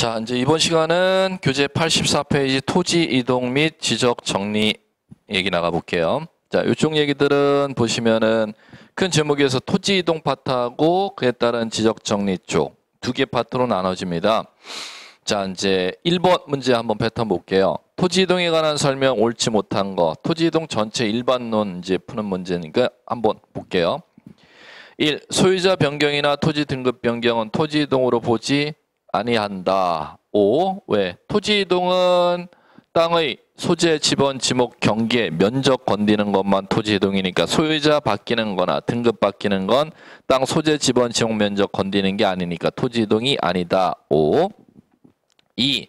자, 이제 이번 시간은 교재 84페이지 토지 이동 및 지적 정리 얘기 나가볼게요. 자, 이쪽 얘기들은 보시면은 큰 제목에서 토지 이동 파트하고 그에 따른 지적 정리 쪽 두 개 파트로 나눠집니다. 자, 이제 1번 문제 한번 패턴 볼게요. 토지 이동에 관한 설명 옳지 못한 거, 토지 이동 전체 일반론 이제 푸는 문제니까 한번 볼게요. 1. 소유자 변경이나 토지 등급 변경은 토지 이동으로 보지 아니한다. 5. 왜? 토지 이동은 땅의 소재, 지번, 지목, 경계, 면적 건드리는 것만 토지 이동이니까 소유자 바뀌는 거나 등급 바뀌는 건 땅 소재, 지번, 지목, 면적 건드리는 게 아니니까 토지 이동이 아니다. 5. 2.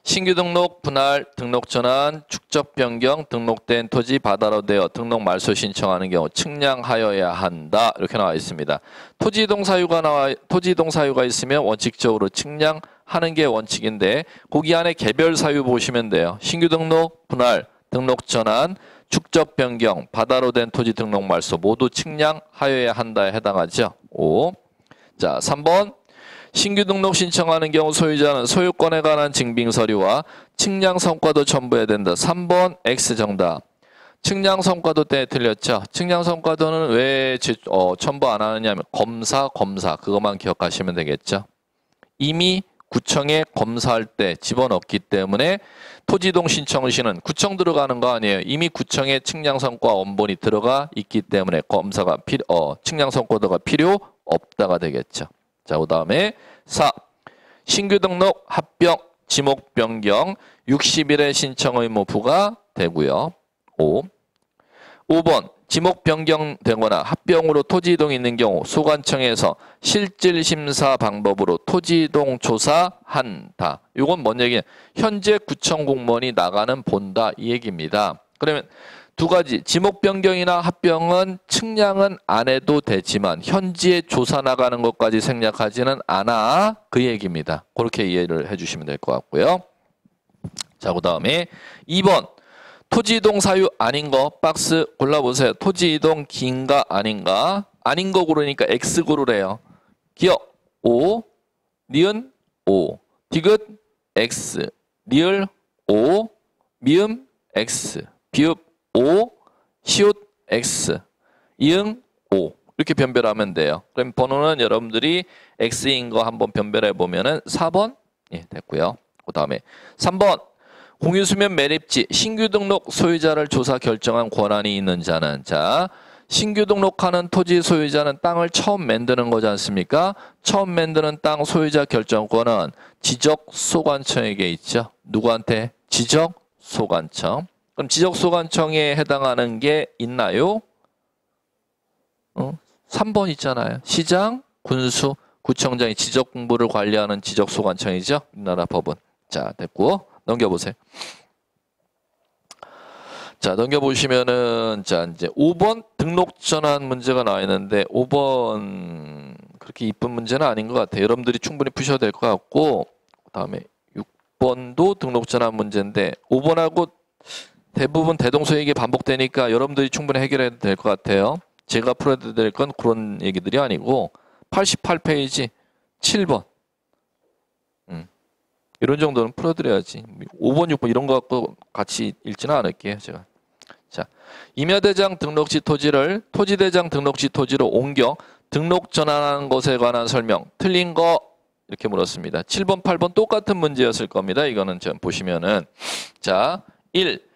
신규 등록, 분할, 등록 전환, 축적 변경, 등록된 토지 바다로 되어 등록 말소 신청하는 경우 측량하여야 한다. 이렇게 나와 있습니다. 토지 이동 사유가 있으면 원칙적으로 측량하는 게 원칙인데 거기 안에 개별 사유 보시면 돼요. 신규 등록, 분할, 등록 전환, 축적 변경, 바다로 된 토지 등록 말소 모두 측량하여야 한다에 해당하죠. 5. 자, 3번. 신규 등록 신청하는 경우 소유자는 소유권에 관한 증빙 서류와 측량 성과도 첨부해야 된다. 3번 X 정답. 측량 성과도 때 틀렸죠. 측량 성과도는 왜 첨부 안 하느냐면 검사 그것만 기억하시면 되겠죠. 이미 구청에 검사할 때 집어넣기 때문에 토지 이동 신청 시는 구청 들어가는 거 아니에요. 이미 구청에 측량 성과 원본이 들어가 있기 때문에 측량 성과도가 필요 없다가 되겠죠. 자, 그 다음에 4. 신규 등록, 합병, 지목 변경 60일의 신청 의무 부과되고요. 5번 지목 변경되거나 합병으로 토지 이동이 있는 경우 소관청에서 실질 심사 방법으로 토지 이동 조사한다. 이건 뭔 얘기냐? 현재 구청 공무원이 나가는 본다 이 얘기입니다. 그러면 두 가지, 지목 변경이나 합병은 측량은 안 해도 되지만 현지에 조사 나가는 것까지 생략하지는 않아 그 얘기입니다. 그렇게 이해를 해주시면 될 것 같고요. 자, 그 다음에 2번 토지 이동 사유 아닌 거 박스 골라보세요. 토지 이동 긴가 아닌가? 아닌 거 고르니까 X 고르래요. 기억 O, 니은 O, 디귿 X, 리을 O, 미음 X, 비읍 O, 시옷 X, 이응 O 이렇게 변별하면 돼요. 그럼 번호는 여러분들이 X인 거 한번 변별해 보면은 4번 됐고요. 그 다음에 3번 공유수면 매립지 신규 등록 소유자를 조사 결정한 권한이 있는 자는 자 신규 등록하는 토지 소유자는 땅을 처음 만드는 거지 않습니까? 처음 만드는 땅 소유자 결정권은 지적소관청에게 있죠. 누구한테? 지적소관청. 그럼 지적소관청에 해당하는 게 있나요? 3번 있잖아요. 시장, 군수, 구청장이 지적공부를 관리하는 지적소관청이죠. 우리나라 법은. 자, 됐고 넘겨보세요. 자, 넘겨보시면은 자 이제 5번 등록 전환 문제가 나와 있는데 5번 그렇게 이쁜 문제는 아닌 것 같아요. 여러분들이 충분히 푸셔도 될 것 같고 그다음에 6번도 등록 전환 문제인데 5번하고 대부분 대동소이익이 반복되니까 여러분들이 충분히 해결해도 될 것 같아요. 제가 풀어야 될 건 그런 얘기들이 아니고 88페이지 7번 이런 정도는 풀어드려야지. 5번, 6번 이런 거 갖고 같이 읽지는 않을게요. 제가. 자, 임야대장 등록지 토지를 토지대장 등록지 토지로 옮겨 등록 전환하는 것에 관한 설명 틀린 거 이렇게 물었습니다. 7번, 8번 똑같은 문제였을 겁니다. 이거는 좀 보시면은 자 1.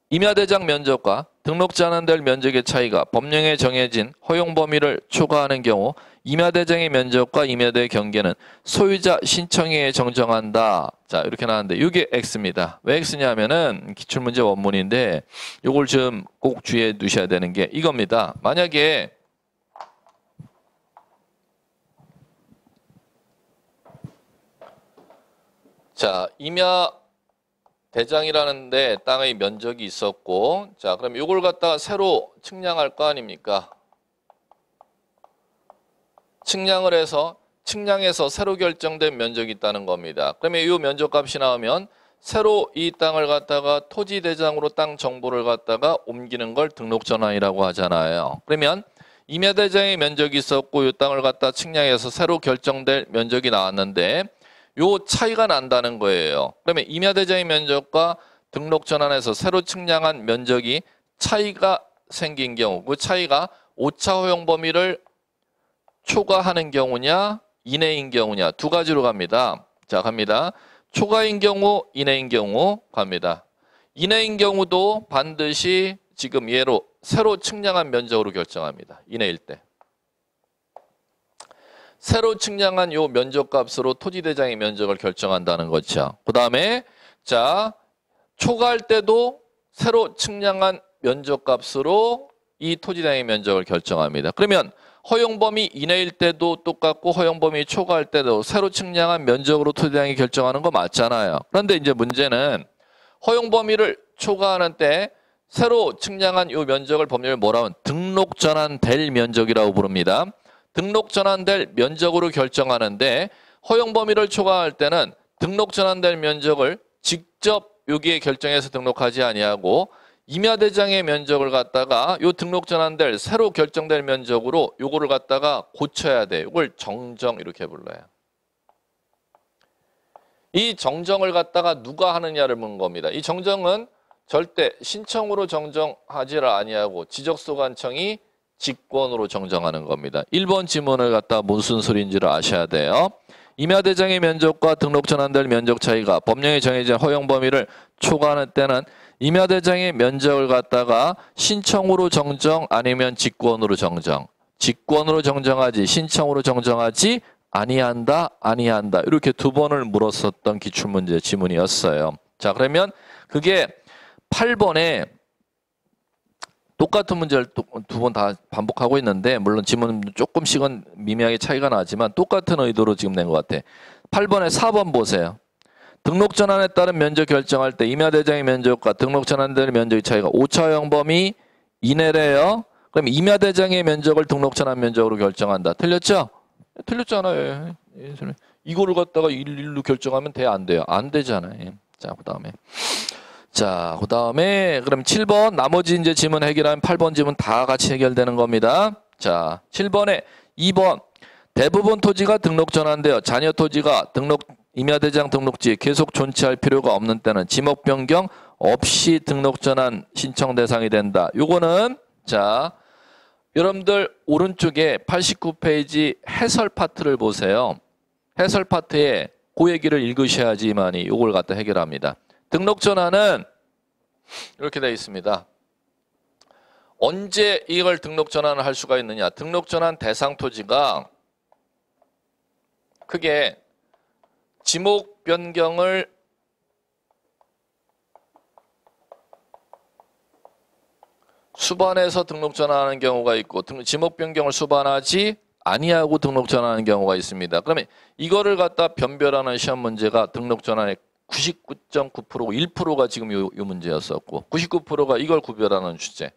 임야대장 면적과 등록 전환될 면적의 차이가 법령에 정해진 허용 범위를 초과하는 경우 임야대장의 면적과 임야대의 경계는 소유자 신청에 정정한다. 자, 이렇게 나왔는데 이게 X입니다. 왜 X냐면은 기출문제 원문인데 이걸 좀 꼭 주의해 두셔야 되는 게 이겁니다. 만약에 자, 임야 대장이라는데 땅의 면적이 있었고 자 그럼 이걸 갖다가 새로 측량할 거 아닙니까? 측량을 해서 측량해서 새로 결정된 면적이 있다는 겁니다. 그러면 이 면적값이 나오면 새로 이 땅을 갖다가 토지 대장으로 땅 정보를 갖다가 옮기는 걸 등록 전환이라고 하잖아요. 그러면 임야대장의 면적이 있었고 이 땅을 갖다 측량해서 새로 결정될 면적이 나왔는데 요 차이가 난다는 거예요. 그러면 임야대장의 면적과 등록 전환에서 새로 측량한 면적이 차이가 생긴 경우, 그 차이가 오차 허용 범위를 초과하는 경우냐 이내인 경우냐 두 가지로 갑니다. 자, 갑니다. 초과인 경우, 이내인 경우 갑니다. 이내인 경우도 반드시 지금 예로 새로 측량한 면적으로 결정합니다. 이내일 때. 새로 측량한 요 면적값으로 토지대장의 면적을 결정한다는 거죠. 그 다음에 자, 초과할 때도 새로 측량한 면적값으로 이 토지대장의 면적을 결정합니다. 그러면 허용범위 이내일 때도 똑같고 허용범위 초과할 때도 새로 측량한 면적으로 토지대장이 결정하는 거 맞잖아요. 그런데 이제 문제는 허용범위를 초과하는 때 새로 측량한 이 면적을 법률에 뭐라고 하면 등록 전환될 면적이라고 부릅니다. 등록 전환될 면적으로 결정하는데 허용 범위를 초과할 때는 등록 전환될 면적을 직접 여기에 결정해서 등록하지 아니하고 임야대장의 면적을 갖다가 요 등록 전환될 새로 결정될 면적으로 요거를 갖다가 고쳐야 돼. 이걸 정정 이렇게 불러요. 이 정정을 갖다가 누가 하느냐를 묻는 겁니다. 이 정정은 절대 신청으로 정정하지 아니하고 지적소관청이 직권으로 정정하는 겁니다. 1번 지문을 갖다 무슨 소리인지를 아셔야 돼요. 임야대장의 면적과 등록 전환될 면적 차이가 법령에 정해진 허용 범위를 초과하는 때는 임야대장의 면적을 갖다가 신청으로 정정 아니면 직권으로 정정. 직권으로 정정하지 신청으로 정정하지 아니한다 이렇게 두 번을 물었었던 기출문제 지문이었어요. 자, 그러면 그게 8번에 똑같은 문제를 두 번 다 반복하고 있는데 물론 지문 조금씩은 미미하게 차이가 나지만 똑같은 의도로 지금 낸 것 같아. 8번에 4번 보세요. 등록 전환에 따른 면적 결정할 때 임야대장의 면적과 등록 전환될 면적의 차이가 오차형 범위 이내래요. 그럼 임야대장의 면적을 등록 전환 면적으로 결정한다. 틀렸죠? 틀렸잖아요. 이거를 갖다가 일로 결정하면 돼? 안 돼요? 안 되잖아요. 자, 그 다음에 그럼 7번 나머지 이제 지문 해결하면 8번 지문 다 같이 해결되는 겁니다. 자, 7번에 2번 대부분 토지가 등록 전환되어 자녀 토지가 임야대장 등록지에 계속 존치할 필요가 없는 때는 지목 변경 없이 등록 전환 신청 대상이 된다. 요거는 자, 여러분들 오른쪽에 89페이지 해설 파트를 보세요. 해설 파트에 그 얘기를 읽으셔야지만이 요걸 갖다 해결합니다. 등록 전환은 이렇게 되어 있습니다. 언제 이걸 등록 전환을 할 수가 있느냐? 등록 전환 대상 토지가 크게 지목 변경을 수반해서 등록 전환하는 경우가 있고 지목 변경을 수반하지 아니하고 등록 전환하는 경우가 있습니다. 그러면 이거를 갖다 변별하는 시험 문제가 등록 전환의 99.9%고 1%가 지금 요 문제였었고 99%가 이걸 구별하는 주제.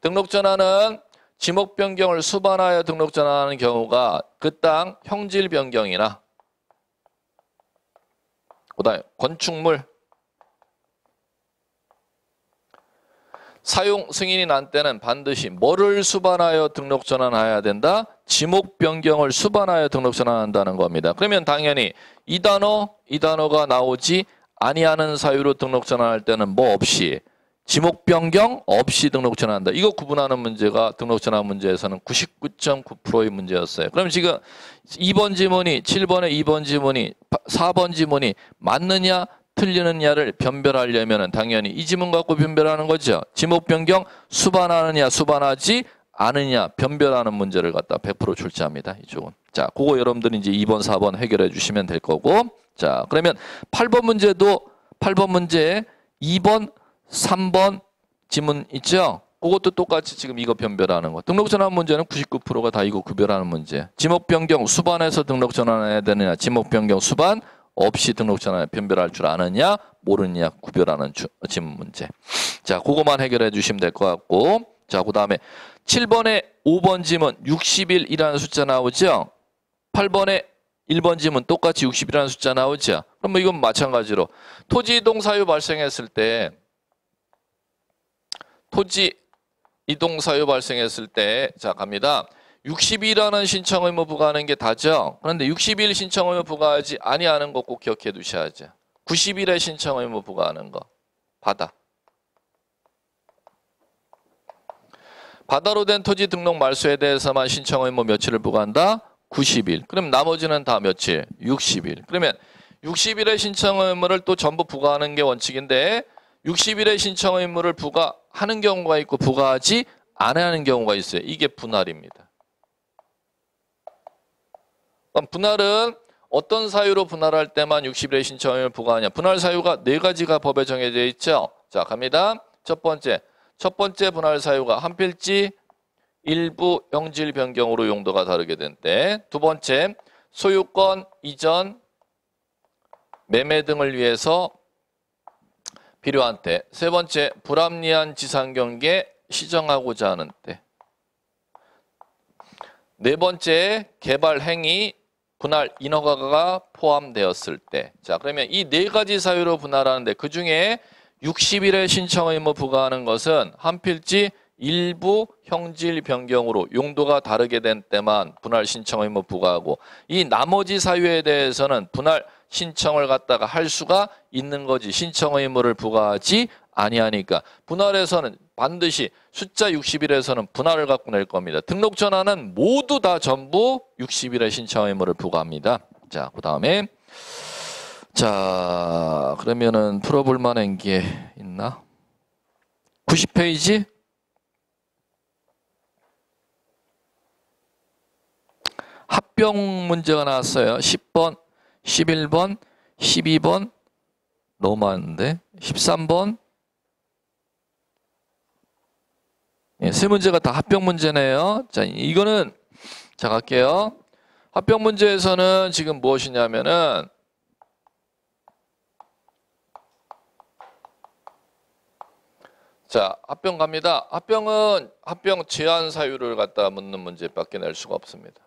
등록 전환은 지목 변경을 수반하여 등록 전환하는 경우가 그 땅 형질 변경이나 그다음에 건축물 사용 승인이 난 때는 반드시 뭐를 수반하여 등록 전환해야 된다? 지목 변경을 수반하여 등록 전환한다는 겁니다. 그러면 당연히 이 단어가 나오지 아니하는 사유로 등록 전환할 때는 뭐 없이 지목 변경 없이 등록 전환한다. 이거 구분하는 문제가 등록 전환 문제에서는 99.9%의 문제였어요. 그럼 지금 2번 지문이 7번에 2번 지문이 4번 지문이 맞느냐 틀리느냐를 변별하려면 당연히 이 지문 갖고 변별하는 거죠. 지목 변경 수반하느냐 수반하지 않느냐 변별하는 문제를 갖다 100% 출제합니다. 이쪽은. 자, 그거 여러분들이 이제 2번, 4번 해결해 주시면 될 거고. 자, 그러면 8번 문제 2번, 3번 지문 있죠? 그것도 똑같이 지금 이거 변별하는 거. 등록 전환 문제는 99%가 다 이거 구별하는 문제. 지목 변경 수반해서 등록 전환해야 되느냐, 지목 변경 수반 없이 등록 전환 변별할 줄 아느냐, 모르느냐 구별하는 지문 문제. 자, 그거만 해결해 주시면 될 것 같고. 자, 그 다음에 7번에 5번 지문 60일이라는 숫자 나오죠? 8번에 1번 지문 똑같이 60이라는 숫자 나오죠? 그럼 뭐 이건 마찬가지로 토지 이동 사유 발생했을 때 자, 갑니다. 60일이라는 신청 의무 부과하는 게 다죠. 그런데 60일 신청 의무 부과하지 아니하는 거 꼭 기억해 두셔야죠. 90일에 신청 의무 부과하는 거. 바다로 된 토지 등록 말소에 대해서만 신청 의무 며칠을 부과한다? 90일. 그럼 나머지는 다 며칠? 60일. 그러면 60일의 신청 의무를 또 전부 부과하는 게 원칙인데 60일의 신청 의무를 부과하는 경우가 있고 부과하지 않아야 하는 경우가 있어요. 이게 분할입니다. 그럼 분할은 어떤 사유로 분할할 때만 60일의 신청 의무를 부과하냐? 분할 사유가 4가지가 법에 정해져 있죠. 자, 갑니다. 첫 번째 분할 사유가 한 필지 일부 형질 변경으로 용도가 다르게 된 때. 두 번째, 소유권 이전, 매매 등을 위해서 필요한 때. 세 번째, 불합리한 지상 경계 시정하고자 하는 때. 네 번째, 개발 행위 분할 인허가가 포함되었을 때. 자, 그러면 이 4가지 사유로 분할하는데 그 중에 60일의 신청 의무 부과하는 것은 한 필지 일부 형질 변경으로 용도가 다르게 된 때만 분할 신청 의무 부과하고 이 나머지 사유에 대해서는 분할 신청을 갖다가 할 수가 있는 거지 신청 의무를 부과하지 아니하니까 분할에서는 반드시 숫자 60일에서는 분할을 갖고 낼 겁니다. 등록 전환은 모두 다 전부 60일의 신청 의무를 부과합니다. 자, 그 다음에 자, 그러면은 풀어볼 만한 게 있나? 90페이지? 합병 문제가 나왔어요. 10번, 11번, 12번, 너무 많은데? 13번. 예, 세 문제가 다 합병 문제네요. 자, 이거는, 자, 갈게요. 합병 문제에서는 지금 무엇이냐면은, 자, 합병 갑니다. 합병은 합병 제한 사유를 갖다 묻는 문제밖에 낼 수가 없습니다.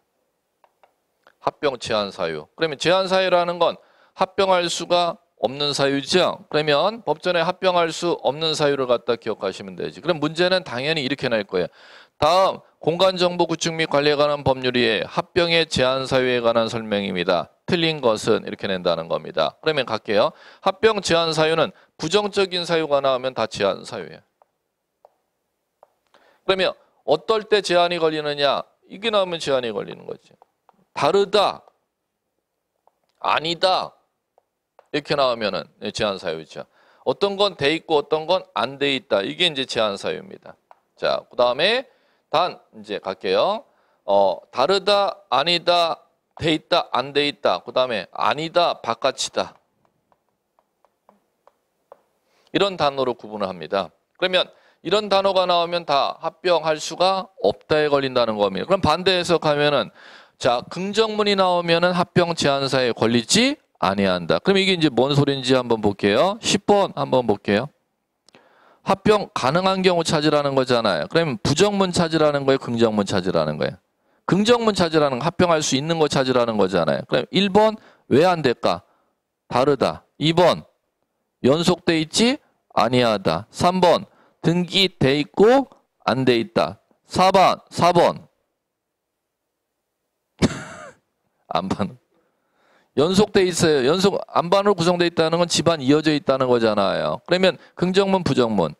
합병 제한 사유. 그러면 제한 사유라는 건 합병할 수가 없는 사유죠. 그러면 법전에 합병할 수 없는 사유를 갖다 기억하시면 되지. 그럼 문제는 당연히 이렇게 낼 거예요. 다음 공간정보 구축 및 관리에 관한 법률이 합병의 제한 사유에 관한 설명입니다. 틀린 것은 이렇게 낸다는 겁니다. 그러면 갈게요. 합병 제한 사유는 부정적인 사유가 나오면 다 제한 사유예요. 그러면 어떨 때 제한이 걸리느냐? 이게 나오면 제한이 걸리는 거지. 다르다, 아니다 이렇게 나오면은 제한 사유죠. 어떤 건 돼 있고 어떤 건 안 돼 있다. 이게 이제 제한 사유입니다. 자, 그 다음에 단 이제 갈게요. 다르다, 아니다, 돼 있다, 안 돼 있다. 그 다음에 아니다, 바깥이다. 이런 단어로 구분을 합니다. 그러면 이런 단어가 나오면 다 합병할 수가 없다에 걸린다는 겁니다. 그럼 반대 해석하면은 자, 긍정문이 나오면은 합병 제한사에 걸리지 아니한다. 그럼 이게 이제 뭔 소리인지 한번 볼게요. 10번 한번 볼게요. 합병 가능한 경우 찾으라는 거잖아요. 그러면 부정문 찾으라는 거예요, 긍정문 찾으라는 거예요. 긍정문 찾으라는 거, 합병할 수 있는 거 찾으라는 거잖아요. 그럼 1번 왜 안 될까? 다르다. 2번 연속돼 있지 아니하다. 3번 등기돼 있고 안 돼 있다. 4번 안반 연속돼 있어요. 연속 안반으로 구성돼 있다는 건 집안 이어져 있다는 거잖아요. 그러면 긍정문, 부정문.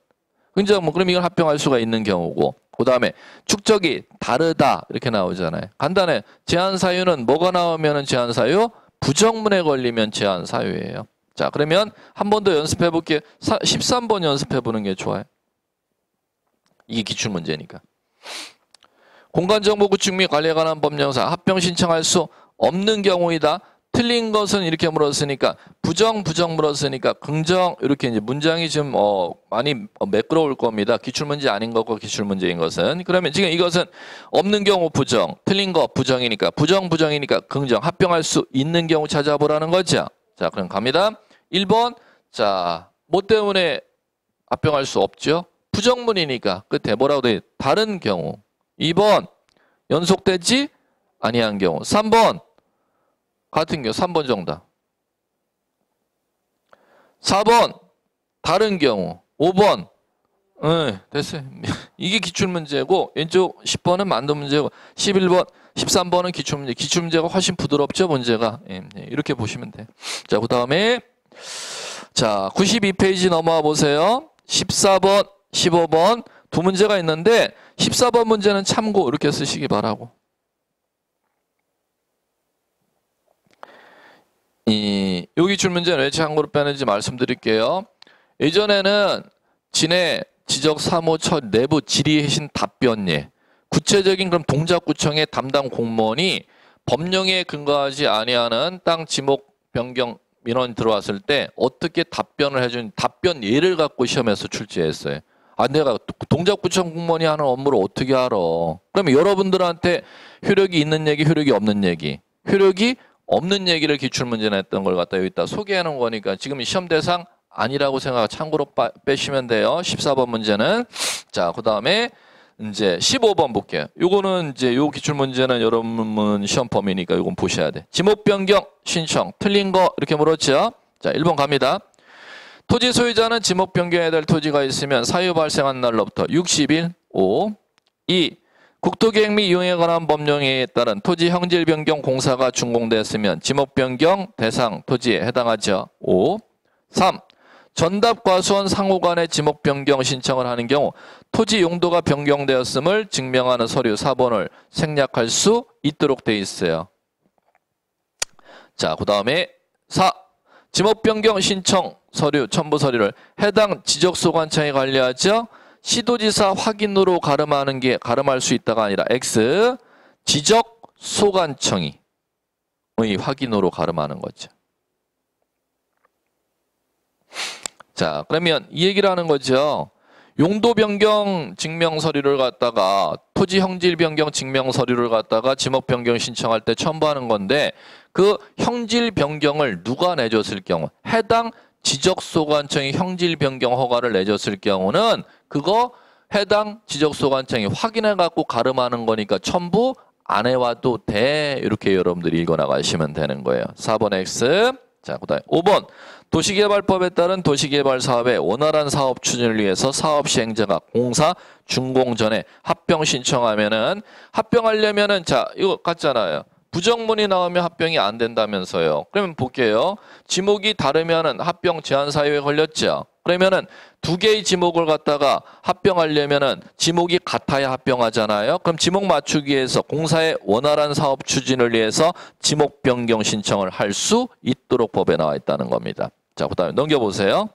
긍정문 그럼 이걸 합병할 수가 있는 경우고. 그다음에 축적이 다르다 이렇게 나오잖아요. 간단해. 제한 사유는 뭐가 나오면은 제한 사유? 부정문에 걸리면 제한 사유예요. 자, 그러면 한 번 더 연습해 볼게요. 13번 연습해 보는 게 좋아요. 이게 기출 문제니까. 공간정보 구축 및 관리에 관한 법령상 합병 신청할 수 없는 경우이다. 틀린 것은 이렇게 물었으니까 부정 물었으니까 긍정 이렇게 이제 문장이 좀 많이 매끄러울 겁니다. 기출문제 아닌 것과 기출문제인 것은. 그러면 지금 이것은 없는 경우 부정, 틀린 거 부정이니까 부정이니까 긍정, 합병할 수 있는 경우 찾아보라는 거죠. 자, 그럼 갑니다. 1번 자, 뭐 때문에 합병할 수 없죠? 부정문이니까 끝에 뭐라고 돼? 다른 경우. 2번 연속되지 아니한 경우. 3번 같은 경우. 3번 정답. 4번 다른 경우. 5번 됐어요. 이게 기출문제고 왼쪽 10번은 만도 문제고 11번, 13번은 기출문제. 기출문제가 훨씬 부드럽죠, 문제가. 이렇게 보시면 돼요. 자, 그 다음에 자 92페이지 넘어와 보세요. 14번, 15번 두 문제가 있는데 14번 문제는 참고 이렇게 쓰시기 바라고. 요 기출문제는 왜 참고로 빼는지 말씀드릴게요. 예전에는 진해 지적사무처 내부 질의해신 답변예, 구체적인 그럼 동작구청의 담당 공무원이 법령에 근거하지 아니하는 땅 지목 변경 민원이 들어왔을 때 어떻게 답변을 해준 답변 예를 갖고 시험에서 출제했어요. 내가 동작구청 공무원이 하는 업무를 어떻게 알아? 그러면 여러분들한테 효력이 있는 얘기, 효력이 없는 얘기, 효력이 없는 얘기를 기출문제 냈던 걸 갖다 여기다 소개해 놓은 거니까 지금 시험 대상 아니라고 생각 참고로 빼시면 돼요. 14번 문제는. 자, 그 다음에 이제 15번 볼게요. 요거는 이제 요 기출문제는 여러분 시험 범위니까 요건 보셔야 돼. 지목 변경 신청 틀린 거 이렇게 물었죠. 자, 1번 갑니다. 토지 소유자는 지목 변경해야 될 토지가 있으면 사유 발생한 날로부터 60일 5. 2. 국토계획 및 이용에 관한 법령에 따른 토지 형질 변경 공사가 준공됐으면 지목 변경 대상 토지에 해당하죠. 5. 3. 전답과수원 상호 간의 지목 변경 신청을 하는 경우 토지 용도가 변경되었음을 증명하는 서류 4번을 생략할 수 있도록 돼 있어요. 자, 그 다음에 4. 지목 변경 신청 서류 첨부 서류를 해당 지적소관청에 관리하죠. 시도지사 확인으로 가름할 수 있다가 아니라 X 지적소관청이 확인으로 가름하는 거죠. 자, 그러면 이 얘기를 하는 거죠. 용도 변경 증명 서류를 갖다가 토지 형질 변경 증명 서류를 갖다가 지목 변경 신청할 때 첨부하는 건데 그 형질 변경을 누가 내줬을 경우 해당 지적소관청이 형질 변경 허가를 내줬을 경우는 그거 해당 지적소관청이 확인해 갖고 가름하는 거니까 첨부 안 해와도 돼. 이렇게 여러분들이 읽어나가시면 되는 거예요. 4번 X. 자, 그 다음에 5번. 도시개발법에 따른 도시개발 사업의 원활한 사업 추진을 위해서 사업 시행자가 공사 준공 전에 합병 신청하면은 합병하려면은 자, 이거 같잖아요. 부정문이 나오면 합병이 안 된다면서요. 그러면 볼게요. 지목이 다르면은 합병 제한 사유에 걸렸죠. 그러면은 두 개의 지목을 갖다가 합병하려면은 지목이 같아야 합병하잖아요. 그럼 지목 맞추기 위해서 공사의 원활한 사업 추진을 위해서 지목 변경 신청을 할 수 있도록 법에 나와 있다는 겁니다. 자, 그 다음에 넘겨보세요.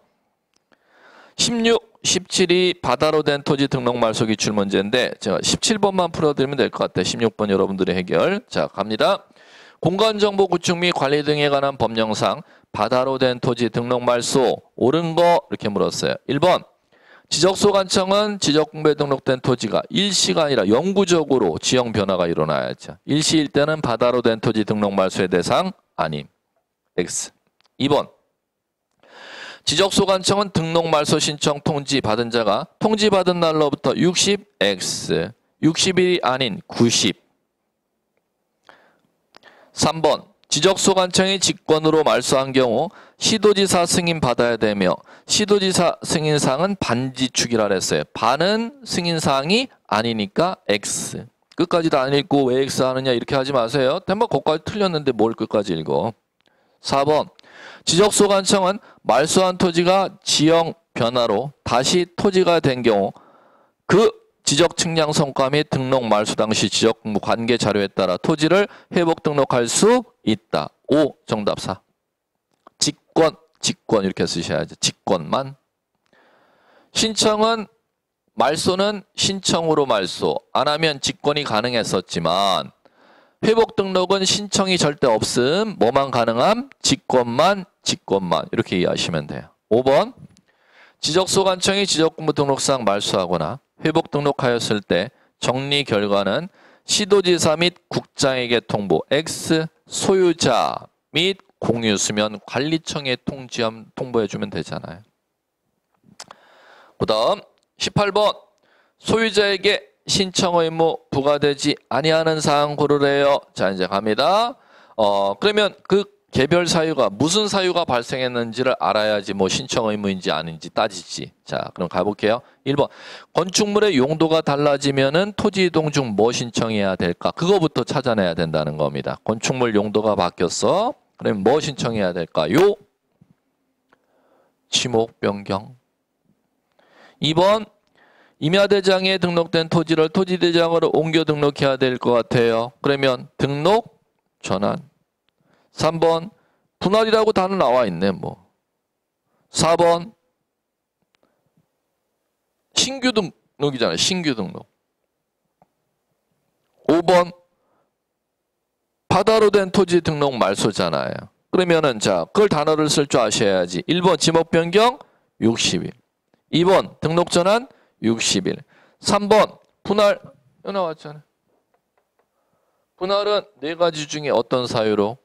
16, 17이 바다로 된 토지 등록 말소 기출 문제인데 제가 17번만 풀어드리면 될 것 같아요. 16번 여러분들의 해결. 자, 갑니다. 공간정보 구축 및 관리 등에 관한 법령상 바다로 된 토지 등록 말소 옳은 거 이렇게 물었어요. 1번. 지적소관청은 지적공부에 등록된 토지가 일시가 아니라 영구적으로 지형 변화가 일어나야죠. 일시일 때는 바다로 된 토지 등록 말소의 대상 아님. X. 2번. 지적소관청은 등록 말소 신청 통지 받은 자가 통지 받은 날로부터 60X, 60일이 아닌 90. 3번. 지적소관청이 직권으로 말소한 경우 시도지사 승인 받아야 되며 시도지사 승인사항은 반지축이라 했어요. 반은 승인사항이 아니니까 X. 끝까지 다 안 읽고 왜 X 하느냐 이렇게 하지 마세요. 뭐 거기까지 틀렸는데 뭘 끝까지 읽어. 4번. 지적소관청은 말소한 토지가 지형 변화로 다시 토지가 된 경우 그 지적 측량 성과 및 등록 말소 당시 지적 공부 관계 자료에 따라 토지를 회복 등록할 수 있다. 5. 정답 4. 직권 이렇게 쓰셔야죠. 직권만. 신청은 말소는 신청으로 말소 안 하면 직권이 가능했었지만 회복 등록은 신청이 절대 없음. 뭐만 가능함? 직권만 이렇게 이해하시면 돼요. 5번. 지적소관청이 지적공부 등록상 말소하거나 회복 등록하였을 때 정리 결과는 시도지사 및 국장에게 통보 X 소유자 및 공유수면 관리청에 통보해주면 되잖아요. 그 다음 18번. 소유자에게 신청 의무 부과되지 아니하는 사항 고르래요. 자, 이제 갑니다. 그러면 그 개별 사유가 무슨 사유가 발생했는지를 알아야지 뭐 신청 의무인지 아닌지 따지지. 자, 그럼 가볼게요. 1번 건축물의 용도가 달라지면은 토지 이동 중 뭐 신청해야 될까? 그거부터 찾아내야 된다는 겁니다. 건축물 용도가 바뀌었어. 그럼 뭐 신청해야 될까요? 지목 변경. 2번 임야대장에 등록된 토지를 토지대장으로 옮겨 등록해야 될 것 같아요. 그러면 등록 전환. 3번 분할이라고 단어 나와 있네 뭐. 4번 신규 등록이잖아요. 신규 등록. 5번 바다로 된 토지 등록 말소잖아요. 그러면은 자 그걸 단어를 쓸 줄 아셔야지. 1번 지목 변경 60일. 2번 등록 전환 60일. 3번 분할 여기 나왔잖아요. 분할은 네 가지 중에 어떤 사유로?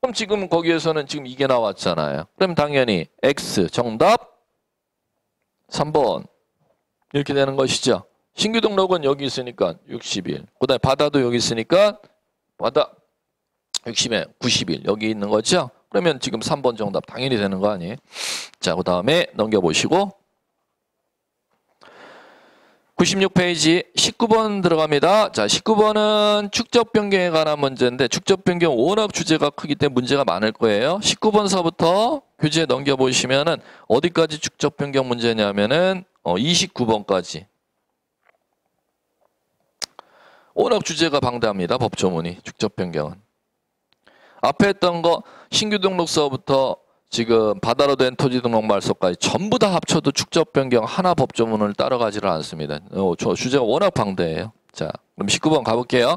그럼 지금 거기에서는 지금 이게 나왔잖아요. 그럼 당연히 X 정답 3번 이렇게 되는 것이죠. 신규 등록은 여기 있으니까 60일. 그 다음에 바다도 여기 있으니까 바다 60일, 90일 여기 있는 거죠. 그러면 지금 3번 정답 당연히 되는 거 아니에요? 자, 그 다음에 넘겨보시고 96페이지 19번 들어갑니다. 자, 19번은 축적 변경에 관한 문제인데 축적 변경 워낙 주제가 크기 때문에 문제가 많을 거예요. 19번서부터 교재 넘겨보시면은 어디까지 축적 변경 문제냐면은 29번까지. 워낙 주제가 방대합니다. 법조문이 축적 변경은. 앞에 했던 거 신규 등록서부터 지금 바다로 된 토지 등록 말소까지 전부 다 합쳐도 축적 변경 하나 법조문을 따라가지를 않습니다. 저 주제가 워낙 방대해요. 자, 그럼 19번 가볼게요.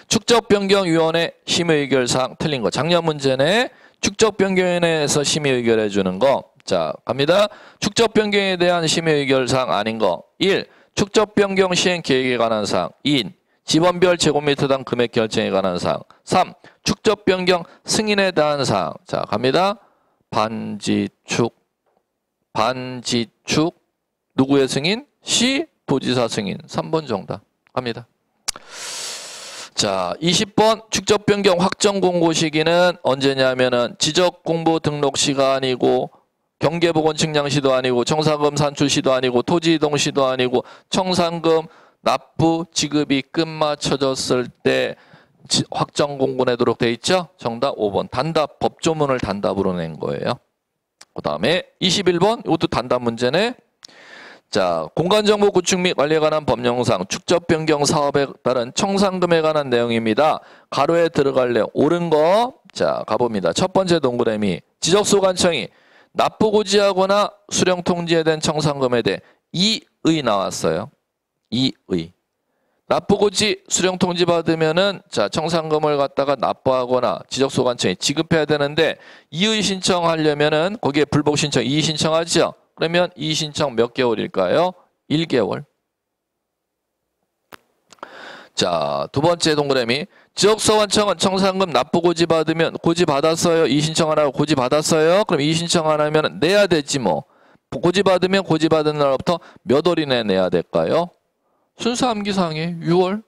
축적 변경 위원회 심의 의결사항 틀린 거. 작년 문제네. 축적 변경위원회에서 심의 의결해 주는 거. 자, 갑니다. 축적 변경에 대한 심의 의결사항 아닌 거. 1. 축적 변경 시행 계획에 관한 사항. 2. 지번별 제곱미터당 금액 결정에 관한 사항. 3. 축적 변경 승인에 대한 사항. 자, 갑니다. 반지축. 누구의 승인? 시 도지사 승인. 3번 정답. 갑니다. 자, 20번 축적 변경 확정 공고 시기는 언제냐면은 지적 공부 등록 시가 아니고 경계보건 측량시도 아니고 청산금 산출시도 아니고 토지 이동 시도 아니고 청산금 납부 지급이 끝마쳐졌을 때 확정 공고 내도록 돼 있죠? 정답 5번. 단답 법조문을 단답으로 낸 거예요. 그 다음에 21번 이것도 단답 문제네. 자, 공간정보 구축 및 관리에 관한 법령상 축적 변경 사업에 따른 청산금에 관한 내용입니다. 가로에 들어갈래요. 옳은 거. 자, 가봅니다. 첫 번째 동그라미. 지적소관청이 납부 고지하거나 수령 통지에 대한 청산금에 대해 이의 나왔어요. 이의. 납부 고지 수령 통지 받으면은 자, 청산금을 갖다가 납부하거나 지적소관청에 지급해야 되는데 이의 신청하려면은 거기에 불복 신청 이의 신청하죠. 그러면 이의 신청 몇 개월일까요? 1개월. 자, 두 번째 동그라미. 지적소관청은 청산금 납부 고지 받으면 고지 받았어요. 이의 신청 안 하고 고지 받았어요. 그럼 이의 신청 안 하면 내야 되지 뭐. 고지 받으면 고지 받은 날부터 몇 월 이내에 내야 될까요? 순서 암기사항에 6월.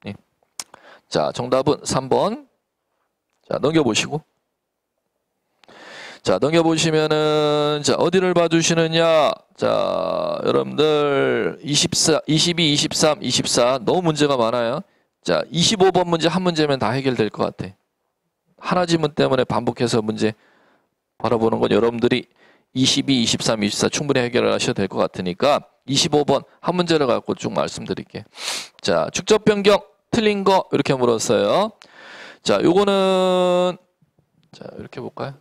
예. 자, 정답은 3번. 자, 넘겨보시고. 자, 넘겨보시면은, 자, 어디를 봐주시느냐. 자, 여러분들, 24, 22, 23, 24. 너무 문제가 많아요. 자, 25번 문제 한 문제면 다 해결될 것 같아. 하나 지문 때문에 반복해서 문제 바라보는 건 여러분들이 22, 23, 24 충분히 해결을 하셔도 될 것 같으니까 25번 한 문제를 갖고 쭉 말씀드릴게요. 자, 축적 변경 틀린 거 이렇게 물었어요. 자, 요거는 자, 이렇게 볼까요?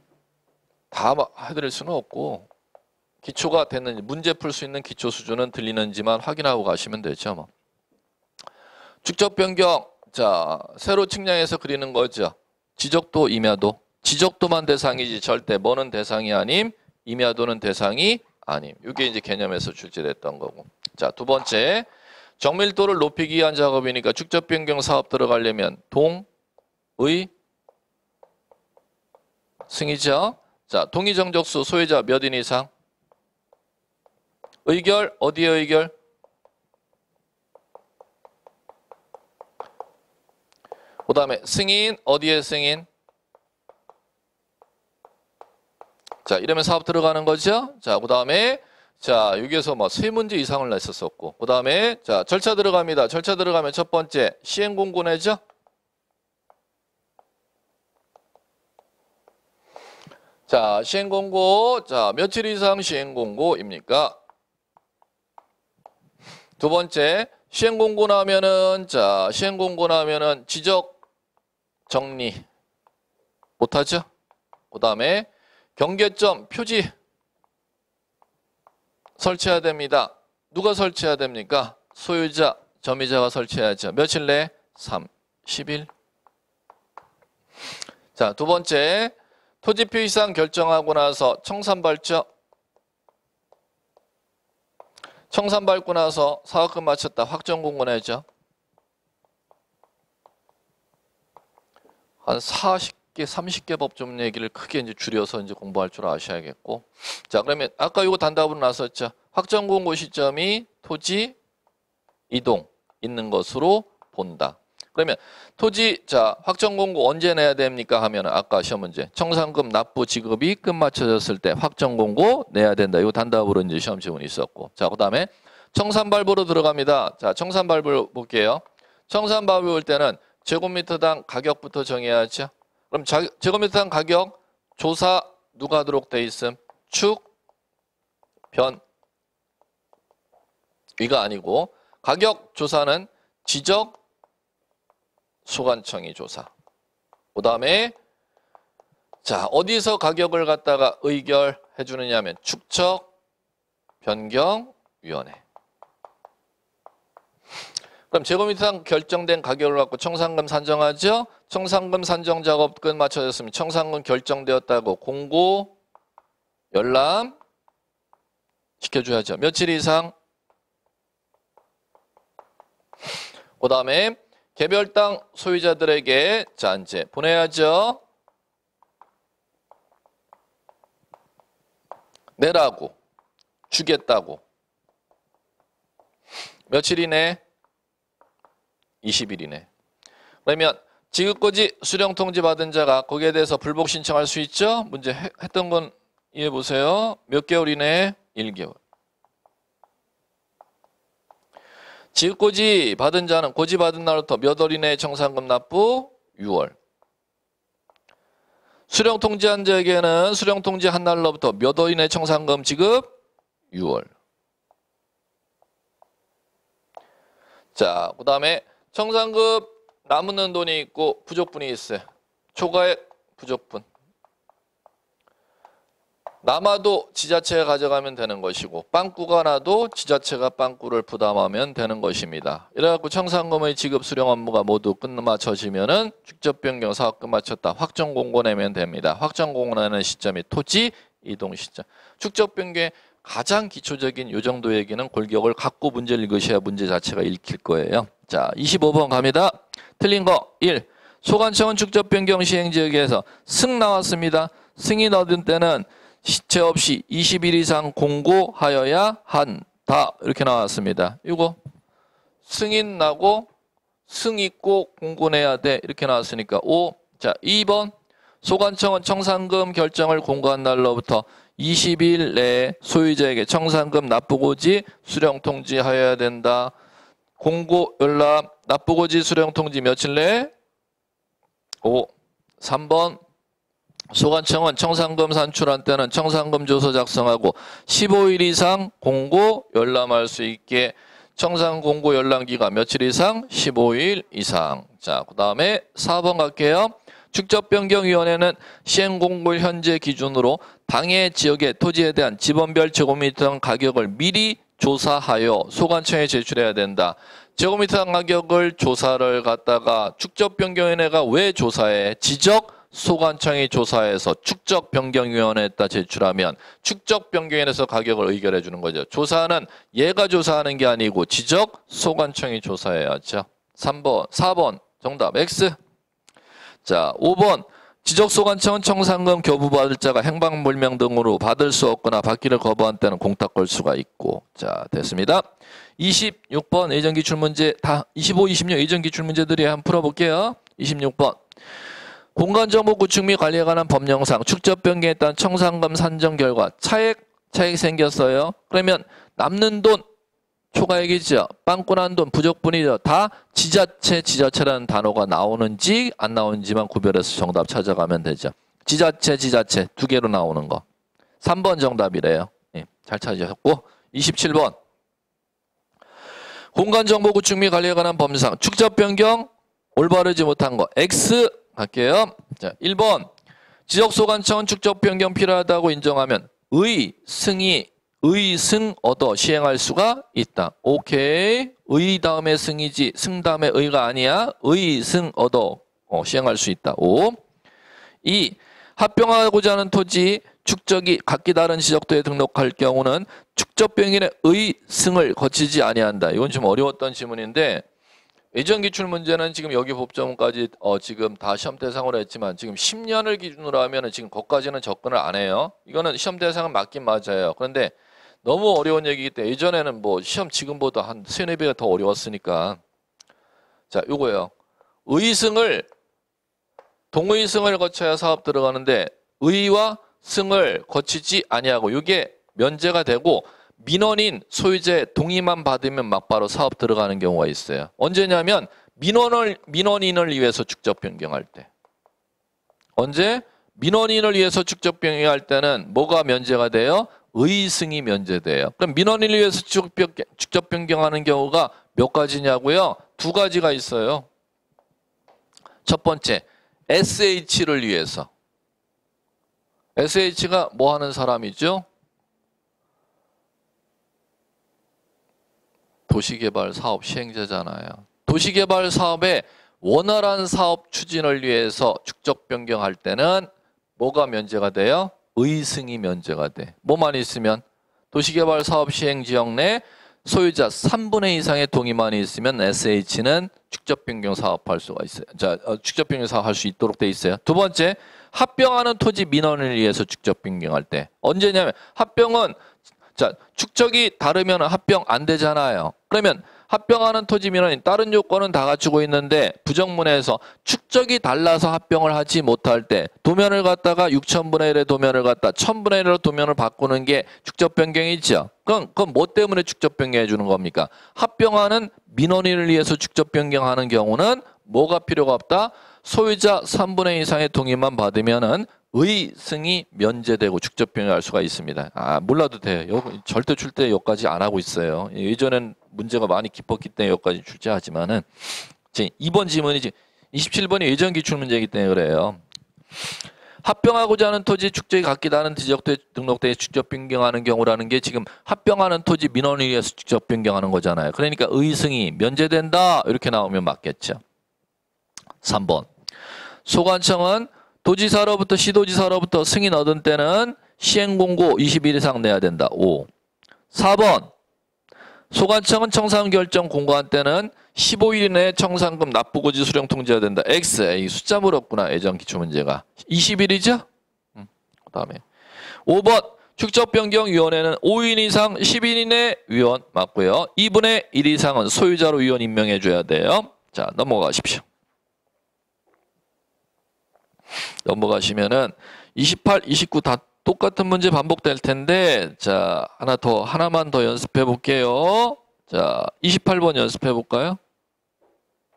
다 해드릴 수는 없고 기초가 됐는지 문제 풀 수 있는 기초 수준은 들리는지만 확인하고 가시면 되죠. 뭐. 축적 변경 자, 세로 측량해서 그리는 거죠. 지적도, 임야도. 지적도만 대상이지 절대 뭐는 대상이 아님, 임야도는 대상이 아님. 이게 이제 개념에서 출제됐던 거고. 자, 두 번째. 정밀도를 높이기 위한 작업이니까 축적 변경 사업 들어가려면 동의 승이죠. 자, 동의 정적수 소유자 몇 인 이상? 의결 어디에 의결? 그 다음에 승인 어디에 승인? 자, 이러면 사업 들어가는 거죠. 자, 그 다음에 자, 여기에서 뭐 3문제 이상을 냈었었고, 그 다음에 자, 절차 들어갑니다. 절차 들어가면 첫 번째 시행공고 내죠. 자, 시행공고. 자, 며칠 이상 시행공고입니까? 두 번째, 시행공고 나면은, 자, 시행공고 나면은 지적 정리 못하죠? 그 다음에 경계점 표지 설치해야 됩니다. 누가 설치해야 됩니까? 소유자, 점유자가 설치해야죠. 며칠 내에? 30일. 자, 두 번째, 토지 표시상 결정하고 나서 청산 밟죠. 청산 밟고 나서 사업금 마쳤다. 확정 공고 내죠. 한 40개, 30개 법좀 얘기를 크게 이제 줄여서 이제 공부할 줄 아셔야겠고. 자, 그러면 아까 이거 단답으로 나섰죠. 확정 공고 시점이 토지 이동 있는 것으로 본다. 그러면 토지, 자, 확정 공고 언제 내야 됩니까? 하면은 아까 시험 문제 청산금 납부 지급이 끝마쳐졌을 때 확정 공고 내야 된다. 이거 단답으로 이제 시험 지문이 있었고. 자, 그다음에 청산 발부로 들어갑니다. 자, 청산 발부 볼게요. 청산 발부 볼 때는 제곱미터당 가격부터 정해야죠. 그럼 제곱미터당 가격 조사 누가 하도록 돼 있음? 축, 변, 위가 아니고 가격 조사는 지적, 소관청이 조사. 그 다음에 자, 어디서 가격을 갖다가 의결해 주느냐면 축척, 변경위원회. 그럼 제곱미터당 결정된 가격을 갖고 청산금 산정하죠. 청산금 산정 작업 끝 마쳐졌으면 청산금 결정되었다고 공고, 열람 시켜줘야죠. 며칠 이상. 그 다음에 개별 땅 소유자들에게 자, 이제 보내야죠. 내라고, 주겠다고. 며칠 이내? 20일 이내. 그러면 지급고지 수령통지 받은 자가 거기에 대해서 불복 신청할 수 있죠? 문제 했던 건 이해해 보세요. 몇 개월 이내에? 1개월. 지급고지 받은 자는 고지 받은 날부터 몇 월 이내에 청산금 납부? 6월. 수령통지한 자에게는 수령통지 한 날로부터 몇 월 이내에 청산금 지급? 6월. 자, 그 다음에 청산금 남는 돈이 있고 부족분이 있어요. 초과액 부족분. 남아도 지자체가 가져가면 되는 것이고 빵꾸가 나도 지자체가 빵꾸를 부담하면 되는 것입니다. 이래갖고 청산금의 지급 수령 업무가 모두 끝마쳐지면은 직접 변경 사업금 마쳤다. 확정 공고 내면 됩니다. 확정 공고 내는 시점이 토지 이동 시점. 축적 변경의 가장 기초적인 요 정도 얘기는 골격을 갖고 문제를 읽으셔야 문제 자체가 읽힐 거예요. 자, 25번 갑니다. 틀린 거 1. 소관청은 축적 변경 시행 지역에서 승 나왔습니다. 승인 얻은 때는 시체 없이 20일 이상 공고하여야 한다. 이렇게 나왔습니다. 이거 승인 나고 승 있고 공고 내야 돼. 이렇게 나왔으니까 5. 자, 2번 소관청은 청산금 결정을 공고한 날로부터 20일 내에 소유자에게 청산금 납부고지 수령통지하여야 된다. 공고, 열람, 납부고지 수령통지 며칠 내에? 5. 3번 소관청은 청산금 산출한 때는 청산금 조서 작성하고 15일 이상 공고, 열람할 수 있게 청산 공고 열람기가 며칠 이상? 15일 이상. 자, 그 다음에 4번 갈게요. 축적변경위원회는 시행공고일 현재 기준으로 당해 지역의 토지에 대한 지번별 제곱미터 가격을 미리 조사하여 소관청에 제출해야 된다. 제곱미터 가격을 조사를 갖다가 축적변경위원회가 왜 조사해? 지적 소관청이 조사해서 축적변경위원회에다 제출하면 축적변경위원회에서 가격을 의결해 주는 거죠. 조사는 얘가 조사하는 게 아니고 지적 소관청이 조사해야죠. 3번, 4번 정답 X. 자, 5번 지적소관청은 청산금 교부받을 자가 행방불명 등으로 받을 수 없거나 받기를 거부한 때는 공탁 걸 수가 있고. 자, 됐습니다. 26번 예전기출문제 다 25, 26 예전기출문제들이 한번 풀어볼게요. 26번 공간정보 구축 및 관리에 관한 법령상 축적 변경에 따른 청산금 산정 결과 차액 생겼어요. 그러면 남는 돈 초과액이죠. 빵꾸난 돈 부족분이죠. 다 지자체라는 단어가 나오는지 안 나오는지만 구별해서 정답 찾아가면 되죠. 지자체 두 개로 나오는 거. 3번 정답이래요. 예, 잘 찾으셨고 27번 공간정보 구축 및 관리에 관한 법령상 축적 변경 올바르지 못한 거 X 갈게요. 자, 1번 지적소관청은 축적 변경 필요하다고 인정하면 의승 얻어 시행할 수가 있다. 오케이. 의 다음에 승이지 승 다음에 의가 아니야. 의승 얻어 시행할 수 있다. 5. 2. 합병하고자 하는 토지 축적이 각기 다른 지적도에 등록할 경우는 축적 변경의 의승을 거치지 아니한다. 이건 좀 어려웠던 지문인데 예전 기출 문제는 지금 여기 법조문까지 지금 다 시험 대상으로 했지만 지금 10년을 기준으로 하면은 지금 거기까지는 접근을 안 해요. 이거는 시험 대상은 맞긴 맞아요. 그런데 너무 어려운 얘기이기 때문에 예전에는 뭐 시험 지금보다 한 3-4배가 더 어려웠으니까 자 요거예요. 동의승을 거쳐야 사업 들어가는데 의와 승을 거치지 아니하고 이게 면제가 되고 민원인 소유자의 동의만 받으면 막바로 사업 들어가는 경우가 있어요. 언제냐면 민원인을 위해서 축적 변경할 때. 언제? 민원인을 위해서 축적 변경할 때는 뭐가 면제가 돼요? 의승이 면제돼요. 그럼 민원인을 위해서 축적 변경하는 경우가 몇 가지냐고요? 2가지가 있어요. 첫 번째, SH를 위해서. SH가 뭐 하는 사람이죠? 도시개발 사업 시행자잖아요. 도시개발 사업의 원활한 사업 추진을 위해서 축적 변경할 때는 뭐가 면제가 돼요? 의승이 면제가 돼. 뭐만 있으면 도시개발 사업 시행 지역 내 소유자 3분의 2 이상의 동의만 있으면 SH는 축적 변경 사업할 수가 있어요. 자, 축적 변경 사업할 수 있도록 돼 있어요. 2번째, 합병하는 토지 민원을 위해서 축적 변경할 때 언제냐면 합병은 자, 축적이 다르면 합병 안 되잖아요. 그러면 합병하는 토지 민원인 다른 요건은 다 갖추고 있는데 부정문에서 축적이 달라서 합병을 하지 못할 때 도면을 갖다가 6,000분의 1의 도면을 갖다 1,000분의 1로 도면을 바꾸는 게 축적 변경이죠. 그건 뭐 때문에 축적 변경해 주는 겁니까? 합병하는 민원인을 위해서 축적 변경하는 경우는 뭐가 필요가 없다? 소유자 3분의 2 이상의 동의만 받으면은 의승이 면제되고 축적 변경할 수가 있습니다. 몰라도 돼요. 절대 출제 여기까지 안 하고 있어요. 예전엔 문제가 많이 깊었기 때문에 여기까지 출제하지만은 2번 지문이지 27번이 예전 기출 문제이기 때문에 그래요. 합병하고자 하는 토지 축적이 각기 다른 지적도에 등록돼 축적 변경하는 경우라는 게 지금 합병하는 토지 민원을 위해서 축적 변경하는 거잖아요. 그러니까 의승이 면제된다 이렇게 나오면 맞겠죠. 3번 소관청은 도지사로부터 시도지사로부터 승인 얻은 때는 시행공고 20일 이상 내야 된다. 5. 4번 소관청은 청산 결정 공고한 때는 15일 이내에 청산금 납부고지 수령 통지해야 된다. X. 이 숫자 물었구나. 예전 기출문제가. 20일이죠? 그 다음에 5번 축적변경위원회는 5인 이상 10일 이내 위원 맞고요. 2분의 1 이상은 소유자로 위원 임명해 줘야 돼요. 자, 넘어가십시오. 넘어가시면은 28, 29 다 똑같은 문제 반복될 텐데 자 하나만 더 연습해 볼게요. 자 28번 연습해 볼까요?